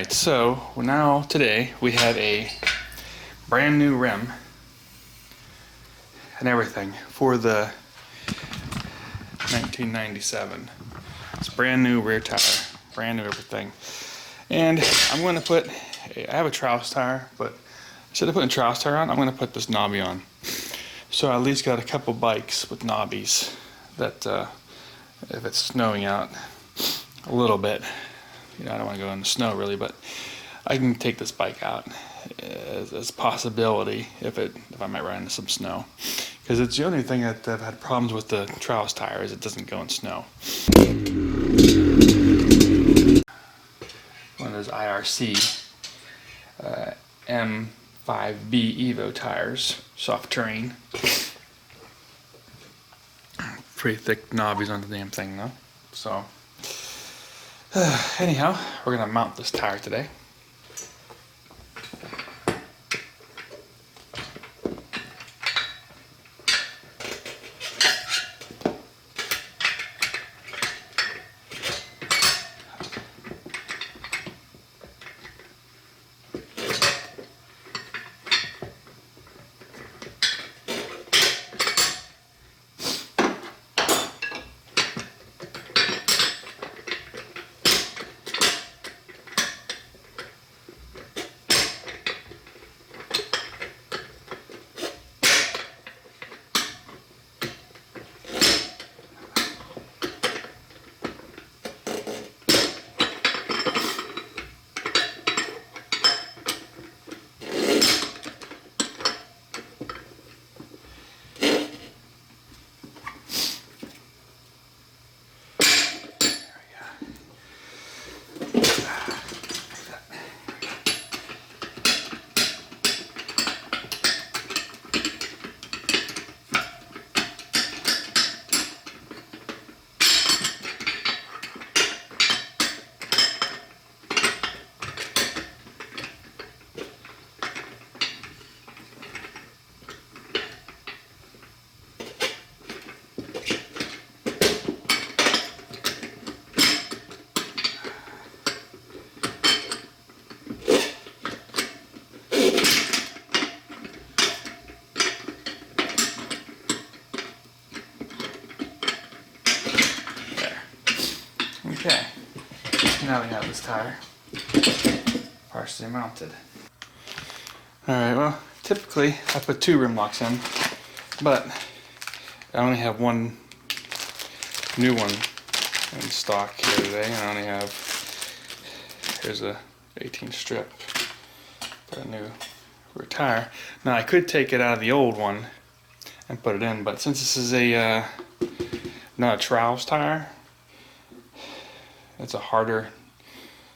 Alright, so now today we have a brand new rim and everything for the 1997. It's brand new rear tire, brand new everything. And I'm going to put, I have a Trouse tire, but instead of putting a Trouse tire on, I'm going to put this knobby on. So I at least got a couple bikes with knobbies that if it's snowing out a little bit, you know, I don't want to go in the snow really, but I can take this bike out as a possibility if I might run into some snow, because it's the only thing that I've had problems with the Trouse tire is it doesn't go in snow. One of those IRC M5B Evo tires, soft terrain. Pretty thick knobbies on the damn thing though. So anyhow, we're gonna mount this tire today. Okay, now we have this tire partially mounted. Alright, well, typically I put 2 rim locks in, but I only have one new one in stock here today. I only have, here's a 18 strip for a new rear tire. Now I could take it out of the old one and put it in, but since this is a not a Trouse tire, it's a harder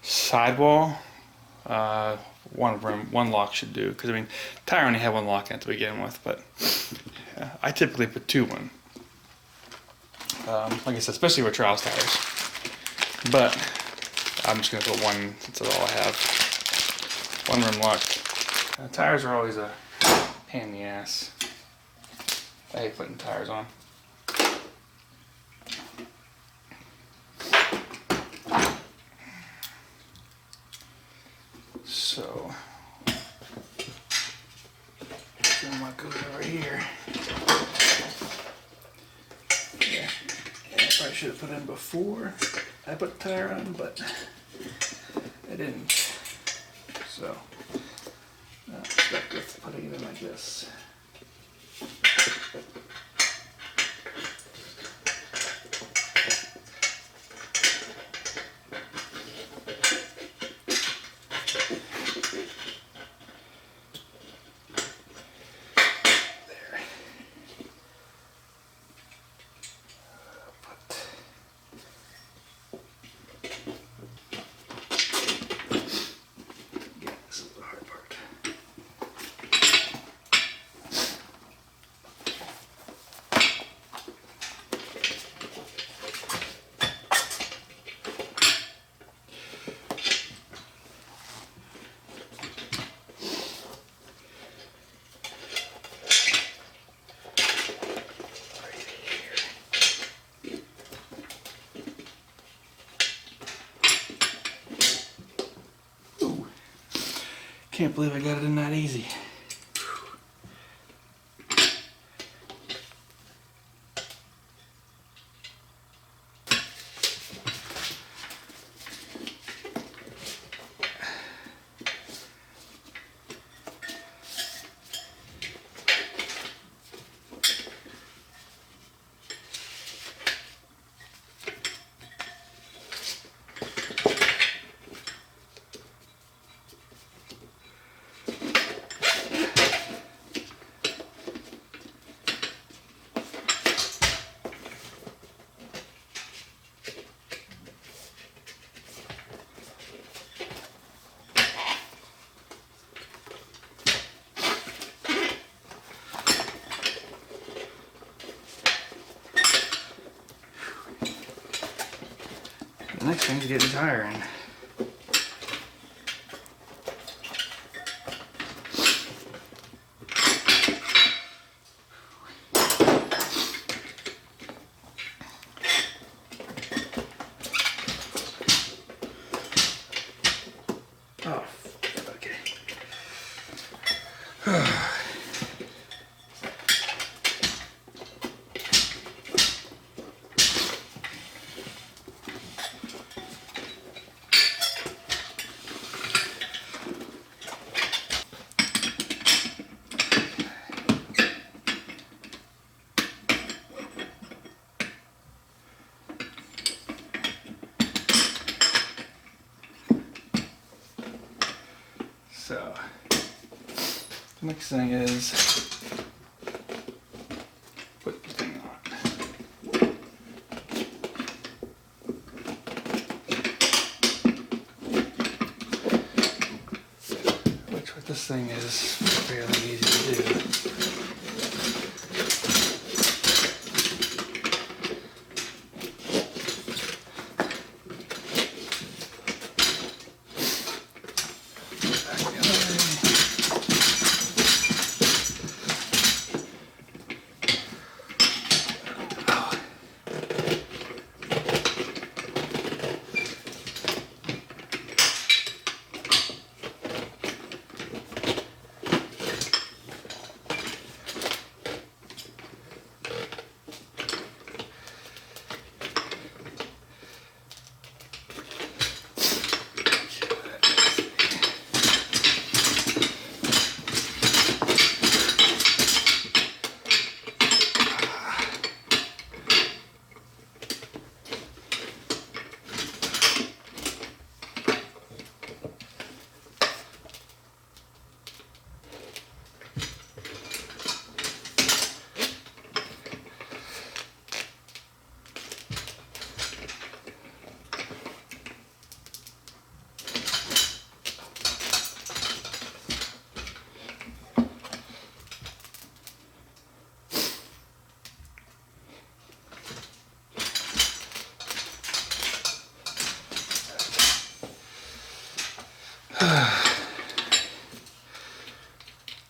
sidewall. One lock should do, because I mean, tire only had one lock in it to begin with, but I typically put 2 in. Like I said, especially with Trouse tires. But I'm just gonna put 1 since that's all I have. 1 rim lock. Tires are always a pain in the ass. I hate putting tires on. So, what goes over here? Yeah, I probably should have put in before I put the tire on, but I didn't. So, I'm stuck with putting it in like this. Can't believe I got it in that easy. The next thing is getting the tire in. Oh, okay. So, the next thing is put the thing on. Which with this thing is fairly easy to do.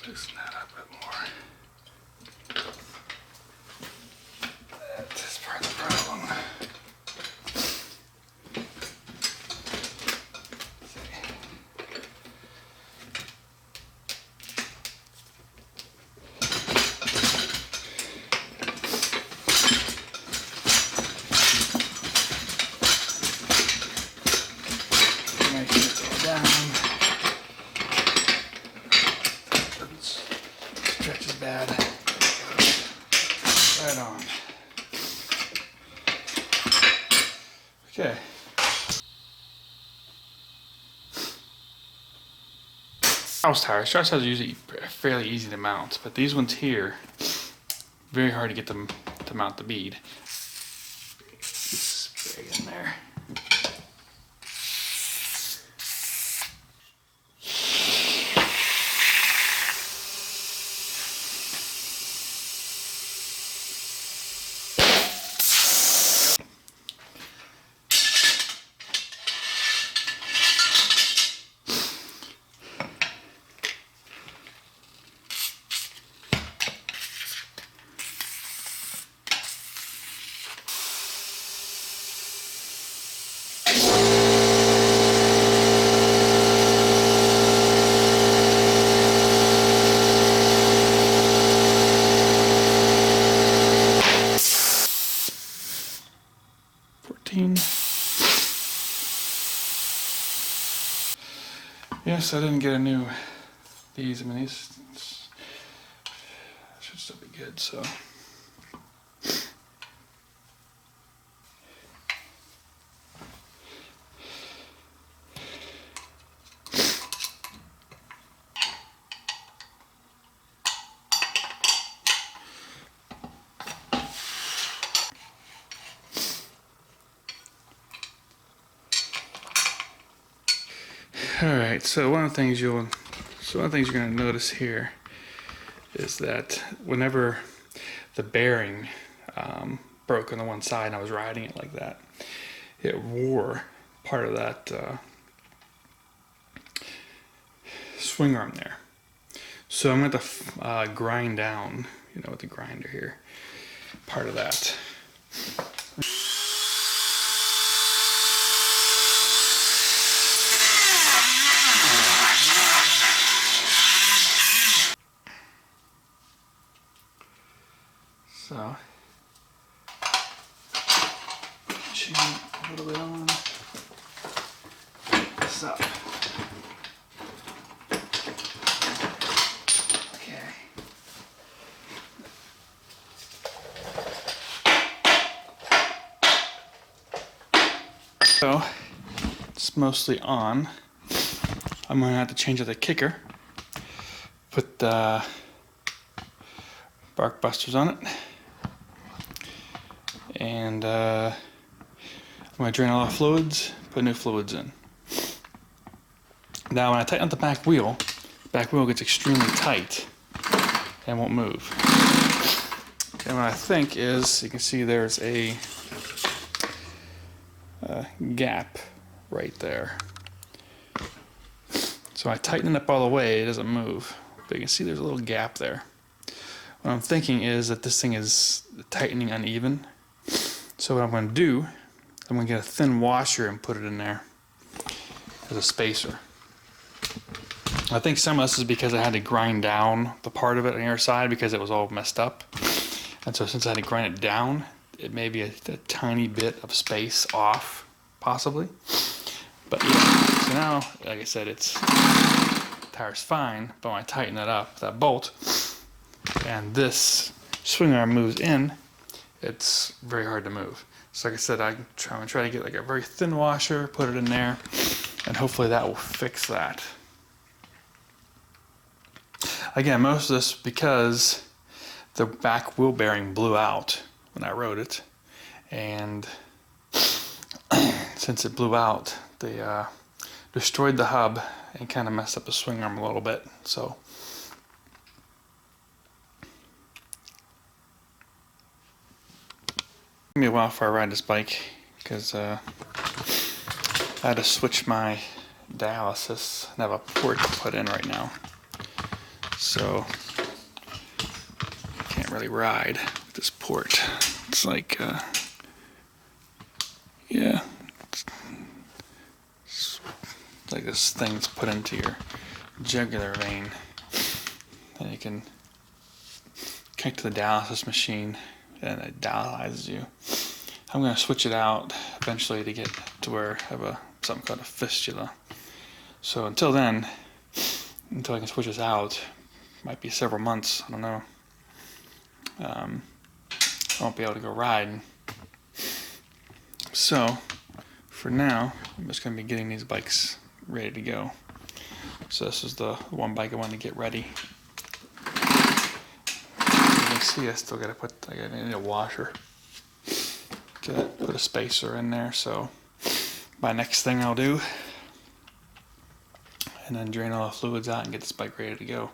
Loosen that up a bit more. That's part of the problem. Make sure it's all down. Stretches bad. Right on. Okay. House tires. Strauss tires are usually fairly easy to mount, but these ones here, very hard to get them to mount the bead. Spray in there. Yes, I didn't get a new these. I mean, these should still be good. So. Alright, so one of the things you're going to notice here is that whenever the bearing broke on the one side and I was riding it like that, it wore part of that swing arm there. So I'm going to grind down, you know, with the grinder here, part of that. So, chain a little bit on this up. Okay. So, it's mostly on. I'm going to have to change out the kicker. Put the bark busters on it. And I'm going to drain all the fluids, put new fluids in. Now when I tighten up the back wheel gets extremely tight and won't move. And what I think is, you can see there's a gap right there. So I tighten it up all the way, it doesn't move. But you can see there's a little gap there. What I'm thinking is that this thing is tightening uneven. So what I'm going to do, I'm going to get a thin washer and put it in there as a spacer. I think some of this is because I had to grind down the part of it on the other side because it was all messed up. And so since I had to grind it down, it may be a tiny bit of space off, possibly. But yeah, so now, like I said, the tire's fine, but when I tighten it up, that bolt, and this swing arm moves in, it's very hard to move. So like I said, I'm trying to get like a very thin washer, put it in there, and hopefully that will fix that. Again, most of this because the back wheel bearing blew out when I rode it, and since it blew out, they destroyed the hub and kind of messed up the swing arm a little bit. So it'll be a while before I ride this bike because I had to switch my dialysis and have a port to put in right now. So I can't really ride with this port. It's like, yeah, it's like this thing's put into your jugular vein, and you can connect to the dialysis machine, and it dialyzes you. I'm going to switch it out eventually to get to where I have something called a fistula. So until then, until I can switch this out, might be several months, I don't know. I won't be able to go riding. So for now, I'm just going to be getting these bikes ready to go. So this is the one bike I wanted to get ready. You can see I still got to put, I need a washer to put a spacer in there. So my next thing I'll do, and then drain all the fluids out and get this bike ready to go.